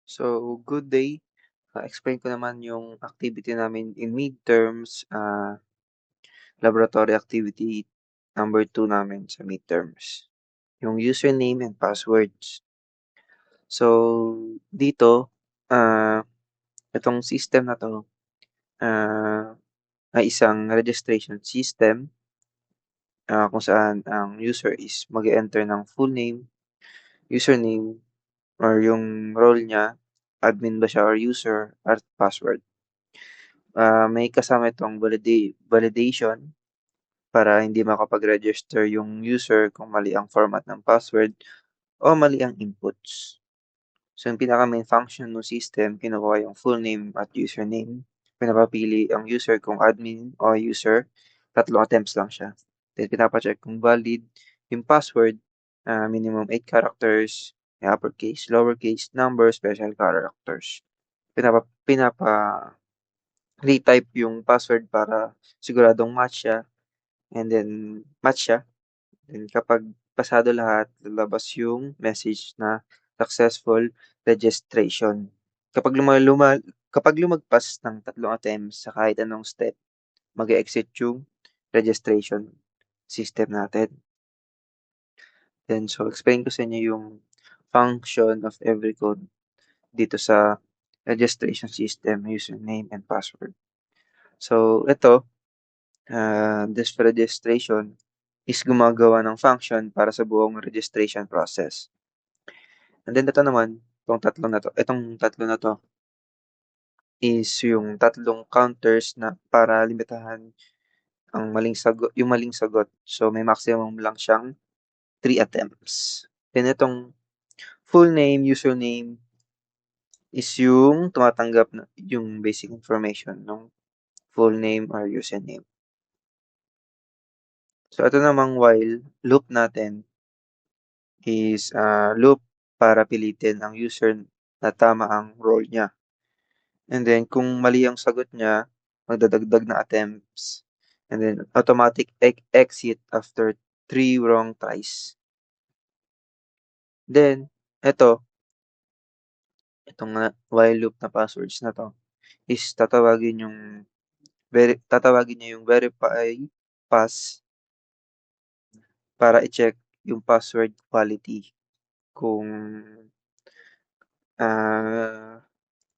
So, good day. Explain ko naman yung activity namin in midterms, laboratory activity number 2 namin sa midterms, yung username and passwords. So, dito, itong system na 'to, ay isang registration system, kung saan ang user is mag-e-enter ng full name, username, or yung role niya, admin ba siya or user, at password. May kasama itong validation para hindi makapag-register yung user kung mali ang format ng password o mali ang inputs. So, yung pinaka-main function ng system, kinukuha yung full name at username. Pinapapili ang user kung admin o user. 3 attempts lang siya. Then, pinapa-check kung valid yung password, minimum 8 characters, uppercase, lowercase, number, special characters. Retype yung password para siguradong match siya. And then, match siya. Then, kapag pasado lahat, lalabas yung message na successful registration. Kapag lumagpas ng 3 attempts sa kahit anong step, mag-e-exit yung registration system natin. Then, so explain ko sa inyo yung function of every code dito sa registration system, username and password. So, ito, this registration is gumagawa ng function para sa buong registration process. And then ito naman, itong tatlo na to is yung tatlong counters na para limitahan yung maling sagot. So may maximum lang siyang 3 attempts. Then itong full name, username is yung tumatanggap na yung basic information ng full name or username. So ito namang while loop natin is loop para pilitin ang user na tama ang role niya. And then kung mali ang sagot niya, magdadagdag na attempts. And then automatic exit after 3 wrong tries. Then itong while loop na passwords na to is tatawagin niya yung verify pass para i-check yung password quality kung ah,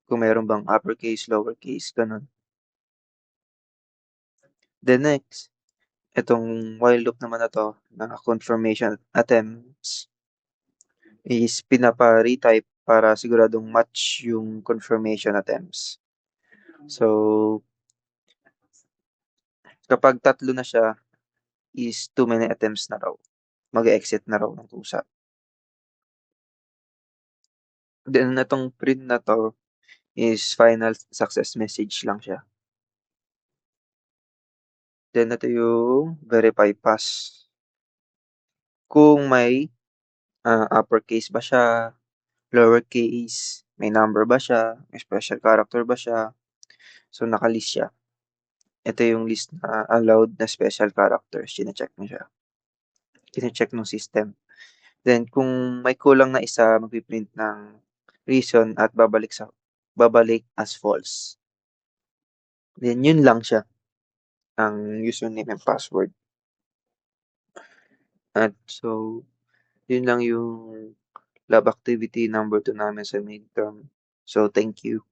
kung meron bang uppercase, lowercase, ganun. Then next, itong while loop naman na to, na confirmation attempts, is pinapa-retype para siguradong match yung confirmation attempts. So, kapag 3 na siya, is too many attempts na raw. Mag-exit na raw ng kusa. Then, itong print na to is final success message lang siya. Then, ito yung verify pass. Kung may uppercase ba siya, lowercase, may number ba siya, may special character ba siya. So, nakalist siya. Ito yung list na allowed na special characters. Chine-check mo siya. Chine-check ng system. Then, kung may kulang na isa, magpiprint ng reason at babalik as false. Then, yun lang siya. Ang username and password. At so, yun lang yung lab activity number 2 namin sa midterm. So, thank you.